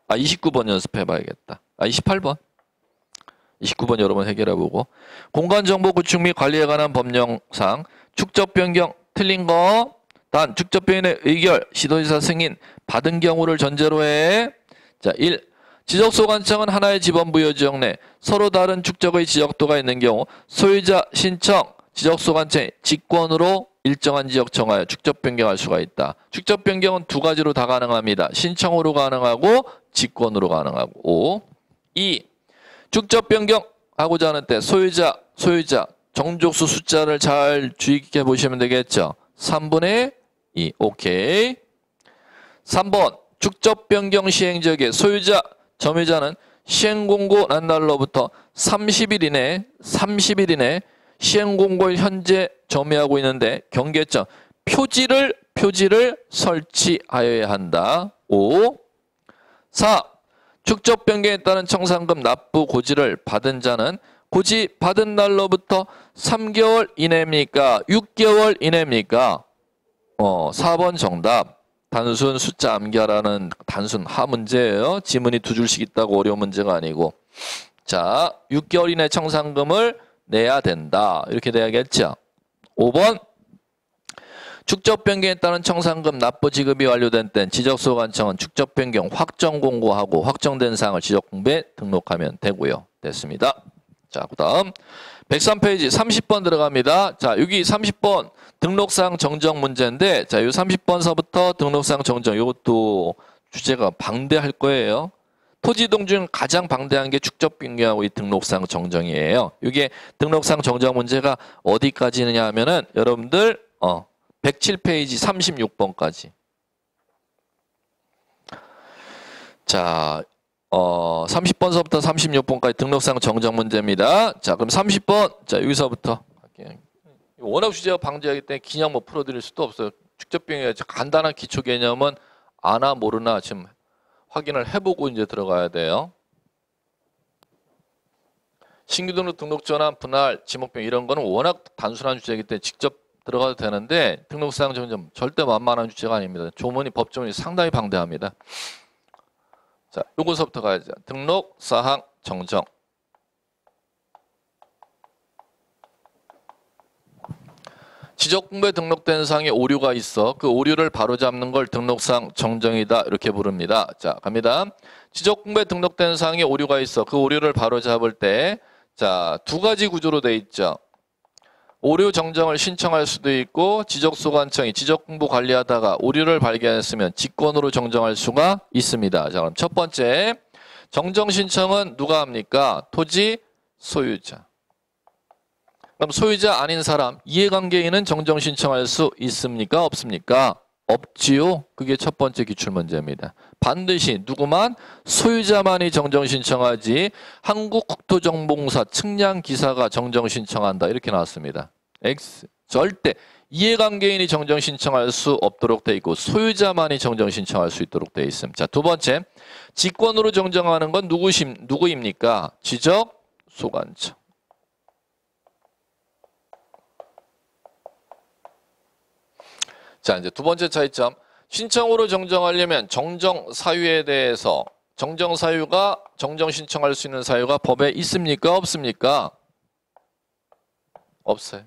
29번 연습해 봐야겠다. 28번 여러분 해결해 보고 공간정보 구축 및 관리에 관한 법령상 축적 변경 틀린 거 단 축적 변경의 의결 시도지사 승인 받은 경우를 전제로 해. 자 1. 지적소관청은 하나의 지번부여지역 내 서로 다른 축적의 지적도가 있는 경우 소유자 신청, 지적소관청의 직권으로 일정한 지역 정하여 축적 변경할 수가 있다. 축적 변경은 2가지로 다 가능합니다. 신청으로 가능하고 직권으로 가능하고. 5. 2. 축적 변경하고자 하는 때 소유자 정족수 숫자를 잘 주의 깊게 보시면 되겠죠. 3분의 2. 오케이. 3번 축적 변경 시행지역의 소유자 점유자는 시행공고 난 날로부터 30일 이내 시행공고일 현재 점유하고 있는데 경계점 표지를 설치하여야 한다. 5. 4. 축적 변경에 따른 청산금 납부 고지를 받은 자는 고지 받은 날로부터 3개월 이내입니까? 6개월 이내입니까? 4번 정답. 단순 숫자 암기하라는 단순 하 문제예요. 지문이 두 줄씩 있다고 어려운 문제가 아니고. 자, 6개월 이내 청산금을 내야 된다. 이렇게 돼야겠죠. 5번. 축적 변경에 따른 청산금 납부 지급이 완료된 땐 지적소관청은 축적 변경 확정 공고하고 확정된 사항을 지적공부에 등록하면 되고요. 됐습니다. 자, 그다음 103페이지 30번 들어갑니다. 자, 여기 30번 등록사항 정정 문제인데, 자, 이 30번서부터 등록사항 정정, 이것도 주제가 방대할 거예요. 토지 이동 중 가장 방대한 게 축적 변경하고 이 등록사항 정정이에요. 이게 등록사항 정정 문제가 어디까지냐 하면은 여러분들 107페이지 36번까지. 자, 30번서부터 36번까지 등록사항 정정 문제입니다. 자, 그럼 30번. 자, 여기서부터 할게요. 워낙 주제가 방대하기 때문에 그냥 뭐 풀어드릴 수도 없어요. 축적 변경의 간단한 기초 개념은 아나 모르나 지금 확인을 해보고 이제 들어가야 돼요. 신규 등록 전환, 분할, 지목변경 이런 거는 워낙 단순한 주제이기 때문에 직접 들어가도 되는데 등록사항 정정 절대 만만한 주제가 아닙니다. 조문이 법조문이 상당히 방대합니다. 자, 요거서부터 가야죠. 등록사항 정정. 지적공부에 등록된 사항에 오류가 있어 그 오류를 바로잡는 걸 등록사항 정정이다 이렇게 부릅니다. 자, 갑니다. 지적공부에 등록된 사항에 오류가 있어 그 오류를 바로잡을 때 자, 두 가지 구조로 돼 있죠. 오류 정정을 신청할 수도 있고 지적소관청이 지적공부 관리하다가 오류를 발견했으면 직권으로 정정할 수가 있습니다. 자, 그럼 첫 번째 정정 신청은 누가 합니까? 토지 소유자. 그럼 소유자 아닌 사람, 이해관계인은 정정 신청할 수 있습니까? 없습니까? 없지요. 그게 첫 번째 기출문제입니다. 반드시 누구만? 소유자만이 정정 신청하지 한국국토정보공사 측량기사가 정정 신청한다. 이렇게 나왔습니다. X. 절대 이해관계인이 정정 신청할 수 없도록 돼 있고 소유자만이 정정 신청할 수 있도록 돼 있습니다. 자, 두 번째. 직권으로 정정하는 건 누구입니까? 지적소관청. 자, 이제 두 번째 차이점. 신청으로 정정하려면 정정 사유에 대해서 정정 사유가 정정 신청할 수 있는 사유가 법에 있습니까? 없습니까? 없어요.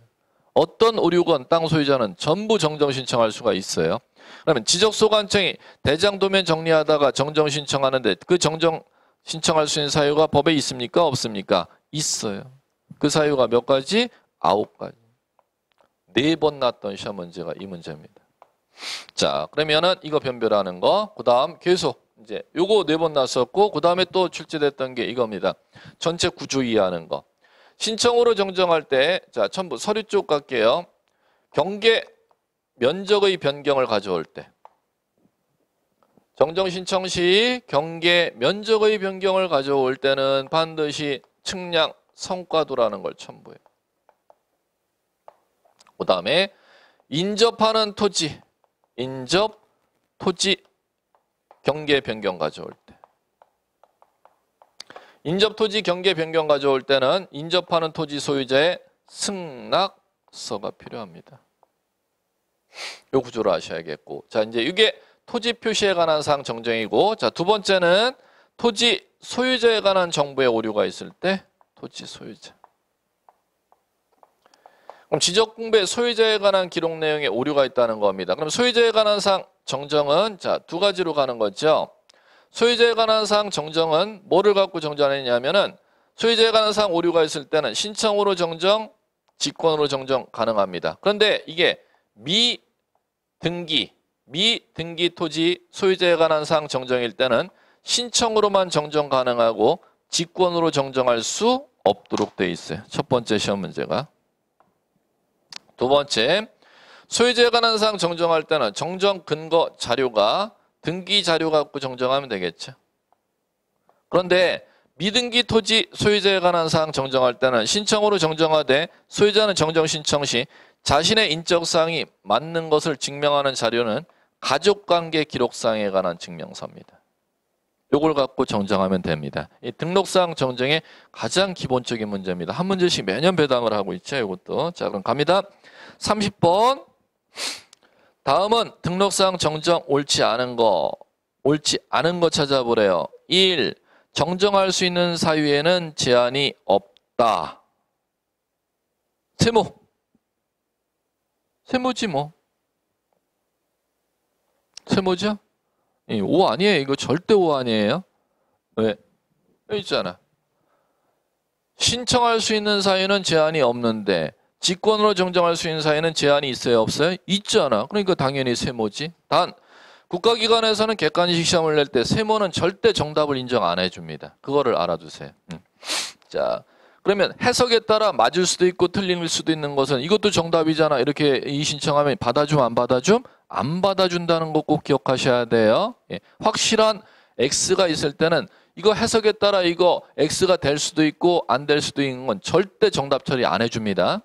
어떤 오류건 땅 소유자는 전부 정정 신청할 수가 있어요. 그러면 지적소관청이 대장도면 정리하다가 정정 신청하는데 그 정정 신청할 수 있는 사유가 법에 있습니까? 없습니까? 있어요. 그 사유가 몇 가지? 9가지. 4번 났던 시험 문제가 이 문제입니다. 자, 그러면은 이거 변별하는 거, 그 다음 계속 이제 요거 4번 났었고, 그 다음에 또 출제됐던 게 이겁니다. 전체 구조 이해하는 거. 신청으로 정정할 때, 자, 전부 서류 쪽 갈게요. 경계 면적의 변경을 가져올 때. 정정 신청 시 경계 면적의 변경을 가져올 때는 반드시 측량 성과도라는 걸 첨부해요. 그 다음에 인접하는 토지, 인접 토지 경계 변경 가져올 때. 인접 토지 경계 변경 가져올 때는 인접하는 토지 소유자의 승낙서가 필요합니다. 이 구조를 아셔야겠고. 자, 이제 이게 토지 표시에 관한 사항 정정이고, 자, 두 번째는 토지 소유자에 관한 정보의 오류가 있을 때 토지 소유자. 그럼 지적공부에 소유자에 관한 기록 내용에 오류가 있다는 겁니다. 그럼 소유자에 관한 사항 정정은 자, 두 가지로 가는 거죠. 소유자에 관한 사항 정정은 뭐를 갖고 정정하느냐면은 소유자에 관한 사항 오류가 있을 때는 신청으로 정정, 직권으로 정정 가능합니다. 그런데 이게 미등기 토지 소유자에 관한 사항 정정일 때는 신청으로만 정정 가능하고 직권으로 정정할 수 없도록 돼 있어요. 첫 번째 시험 문제가. 두 번째, 소유자에 관한 사항 정정할 때는 정정 근거 자료가 등기 자료 갖고 정정하면 되겠죠. 그런데 미등기 토지 소유자에 관한 사항 정정할 때는 신청으로 정정하되 소유자는 정정 신청 시 자신의 인적 사항이 맞는 것을 증명하는 자료는 가족관계 기록사항에 관한 증명서입니다. 요걸 갖고 정정하면 됩니다. 이 등록사항 정정의 가장 기본적인 문제입니다. 한 문제씩 매년 배당을 하고 있죠. 이것도. 자, 그럼 갑니다. 30번. 다음은 등록사항 정정 옳지 않은 거 찾아보래요. 1. 정정할 수 있는 사유에는 제한이 없다. 세모지 뭐. 세모죠? 5 아니에요. 이거 절대 5 아니에요. 왜? 여기 있잖아. 신청할 수 있는 사유는 제한이 없는데 직권으로 정정할 수 있는 사유는 제한이 있어요? 없어요? 있잖아. 그러니까 당연히 세모지. 단 국가기관에서는 객관식 시험을 낼 때 세모는 절대 정답을 인정 안 해줍니다. 그거를 알아두세요. 자, 그러면 해석에 따라 맞을 수도 있고 틀릴 수도 있는 것은 이것도 정답이잖아. 이렇게 신청하면 받아줌 안 받아줌? 안 받아준다는 거 꼭 기억하셔야 돼요. 예, 확실한 X가 있을 때는 이거 해석에 따라 이거 X가 될 수도 있고 안 될 수도 있는 건 절대 정답 처리 안 해줍니다.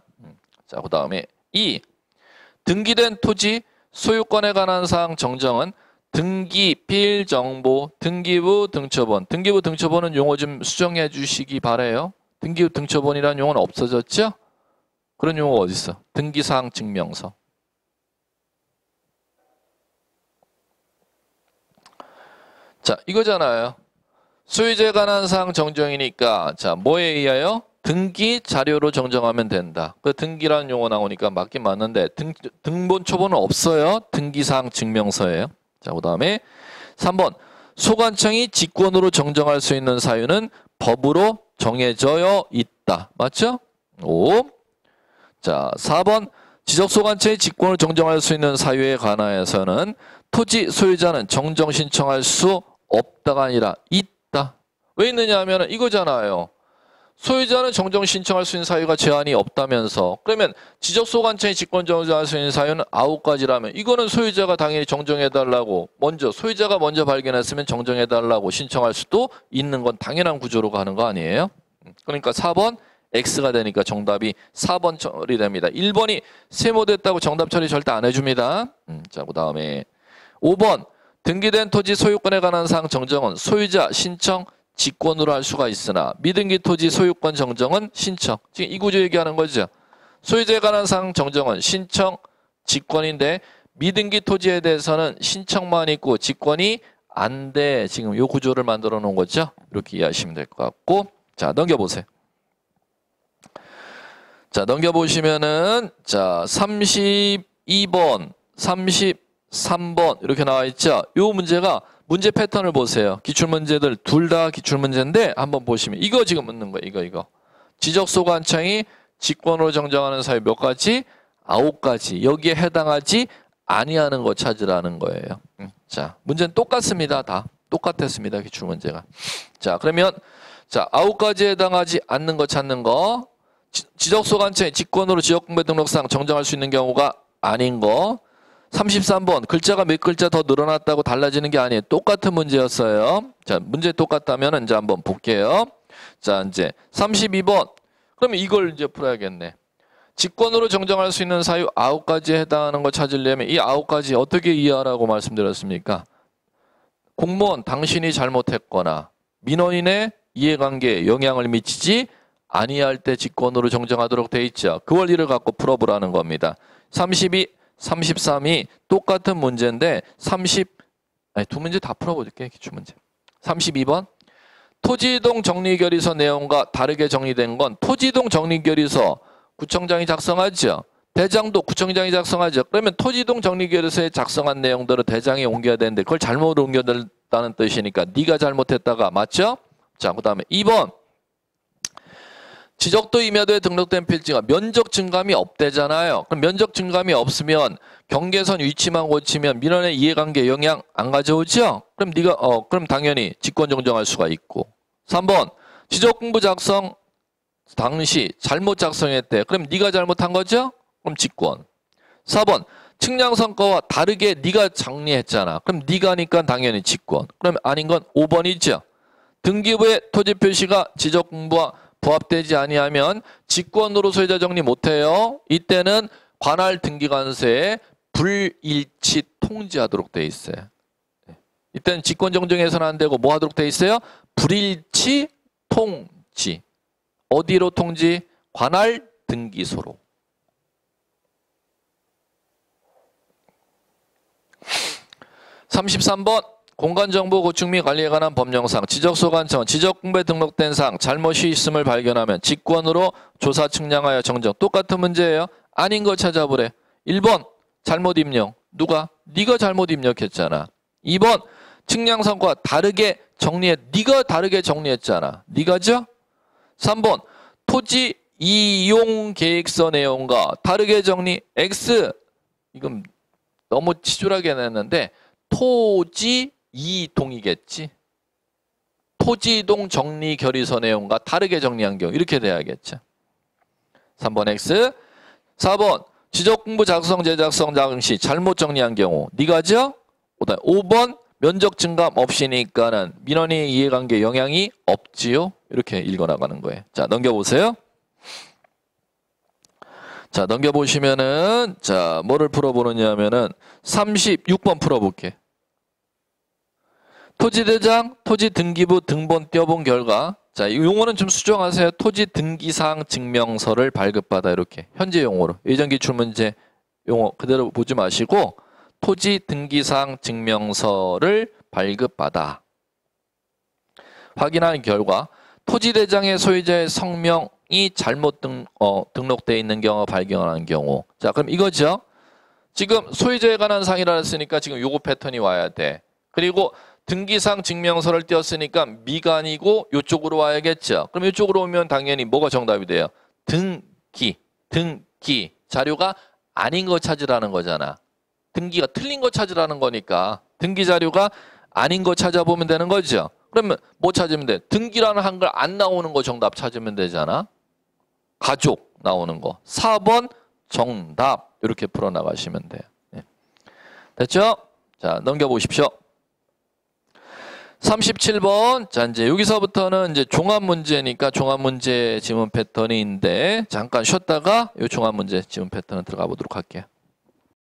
자, 그 다음에 2. 등기된 토지 소유권에 관한 사항 정정은 등기, 필정보, 등기부, 등초본. 등기부, 등초본은 용어 좀 수정해 주시기 바래요. 등기부, 등초본이라는 용어는 없어졌죠? 그런 용어가 어디 있어? 등기사항 증명서. 자, 이거잖아요. 소유자에 관한 사항 정정이니까 자, 뭐에 의하여? 등기 자료로 정정하면 된다. 그 등기라는 용어 나오니까 맞긴 맞는데 등본 초본은 없어요. 등기사항 증명서예요. 자, 그 다음에 3번 소관청이 직권으로 정정할 수 있는 사유는 법으로 정해져 있다. 맞죠? 5. 자, 4번 지적소관청이 직권을 정정할 수 있는 사유에 관하여서는 토지 소유자는 정정 신청할 수 없다가 아니라 있다. 왜 있느냐 하면 이거잖아요. 소유자는 정정 신청할 수 있는 사유가 제한이 없다면서 그러면 지적소관청이 직권 정정할 수 있는 사유는 9가지라면 이거는 소유자가 당연히 정정해달라고 소유자가 먼저 발견했으면 정정해달라고 신청할 수도 있는 건 당연한 구조로 가는 거 아니에요? 그러니까 4번 X가 되니까 정답이 4번 처리됩니다. 1번이 세모됐다고 정답 처리 절대 안 해줍니다. 자, 그 다음에 5번 등기된 토지 소유권에 관한 사항 정정은 소유자 신청 직권으로 할 수가 있으나 미등기 토지 소유권 정정은 신청. 지금 이 구조 얘기하는 거죠. 소유자에 관한 사항 정정은 신청 직권인데 미등기 토지에 대해서는 신청만 있고 직권이 안 돼. 지금 이 구조를 만들어 놓은 거죠. 이렇게 이해하시면 될 것 같고 자, 넘겨보세요. 자, 넘겨보시면은 자 32번 33번 이렇게 나와 있죠. 이 문제가 문제 패턴을 보세요. 기출문제들 둘 다 기출문제인데 한번 보시면 이거 지금 묻는 거예요. 이거. 지적소관청이 직권으로 정정하는 사유 몇 가지? 9가지. 여기에 해당하지 아니하는 거 찾으라는 거예요. 자, 문제는 똑같습니다. 다 똑같았습니다. 기출문제가. 자, 그러면 자 9가지에 해당하지 않는 거 찾는 거. 지적소관청이 직권으로 지역공배 등록상 정정할 수 있는 경우가 아닌 거. 33번 글자가 몇 글자 더 늘어났다고 달라지는 게 아니에요. 똑같은 문제였어요. 자, 문제 똑같다면 이제 한번 볼게요. 자, 이제 32번. 그러면 이걸 이제 풀어야겠네. 직권으로 정정할 수 있는 사유 9가지에 해당하는 거 찾으려면 이 9가지 어떻게 이해하라고 말씀드렸습니까? 공무원 당신이 잘못했거나 민원인의 이해관계에 영향을 미치지 아니할 때 직권으로 정정하도록 돼 있죠. 그 원리를 갖고 풀어보라는 겁니다. 32, 33이 똑같은 문제인데 두 문제 다 풀어볼게요. 기출문제. 32번 토지이동 정리결의서 내용과 다르게 정리된 건 토지이동 정리결의서 구청장이 작성하죠. 대장도 구청장이 작성하죠. 그러면 토지이동 정리결의서에 작성한 내용들을 대장이 옮겨야 되는데 그걸 잘못 옮겨das다는 뜻이니까 네가 잘못했다가 맞죠? 자, 그 다음에 2번 지적도 임야도에 등록된 필지가 면적 증감이 없대잖아요. 그럼 면적 증감이 없으면 경계선 위치만 고치면 민원의 이해관계 영향 안 가져오죠? 그럼 그럼 당연히 직권 정정할 수가 있고. 3번 지적공부 작성 당시 잘못 작성했대. 그럼 네가 잘못한 거죠? 그럼 직권. 4번 측량성과와 다르게 네가 정리했잖아. 그럼 네가 하니까 당연히 직권. 그럼 아닌 건 5번이죠. 등기부의 토지 표시가 지적공부와 부합되지 아니하면 직권으로 소유자 정리 못해요. 이때는 관할 등기관서에 불일치 통지하도록 돼 있어요. 이때는 직권 정정해서는 안 되고 뭐 하도록 돼 있어요? 불일치 통지. 어디로 통지? 관할 등기소로. 33번 공간정보 구축 및 관리에 관한 법령상 지적소관청 지적공부에 등록된 사항 잘못이 있음을 발견하면 직권으로 조사 측량하여 정정. 똑같은 문제예요. 아닌 거 찾아보래. 1번 잘못 입력. 누가? 네가 잘못 입력했잖아. 2번 측량성과 다르게 정리해. 네가 다르게 정리했잖아. 네가죠? 3번 토지 이용 계획서 내용과 다르게 정리. X. 이건 너무 치졸하게 냈는데 토지 이동이겠지. 토지이동 정리 결의서 내용과 다르게 정리한 경우 이렇게 돼야겠죠. 3번 X. 4번 지적공부 작성 제작성 당시 잘못 정리한 경우 네가죠? 5번 면적 증감 없이니까는 민원이 이해관계 영향이 없지요. 이렇게 읽어나가는 거예요. 자, 넘겨보세요. 자, 넘겨보시면은 자, 뭐를 풀어보느냐 하면은 36번 풀어볼게. 토지대장, 토지등기부 등본 떼어본 결과 자, 이 용어는 좀 수정하세요. 토지등기사항 증명서를 발급받아 이렇게 현재 용어로 예전 기출문제 용어 그대로 보지 마시고 토지등기사항 증명서를 발급받아 확인한 결과 토지대장의 소유자의 성명이 잘못 등록되어 있는 경우 발견한 경우 자 그럼 이거죠. 지금 소유자에 관한 사항이라 했으니까 지금 요거 패턴이 와야 돼. 그리고 등기상 증명서를 띄었으니까 미간이고 이쪽으로 와야겠죠. 그럼 이쪽으로 오면 당연히 뭐가 정답이 돼요? 등기 자료가 아닌 거 찾으라는 거잖아. 등기가 틀린 거 찾으라는 거니까 등기 자료가 아닌 거 찾아보면 되는 거죠. 그러면 뭐 찾으면 돼? 등기라는 한글 안 나오는 거 정답 찾으면 되잖아. 가족 나오는 거. 4번 정답 이렇게 풀어나가시면 돼요. 네. 됐죠? 자 넘겨보십시오. 37번. 자, 이제 여기서부터는 이제 종합 문제니까 종합 문제 지문 패턴인데 잠깐 쉬었다가 이 종합 문제 지문 패턴 들어가 보도록 할게요.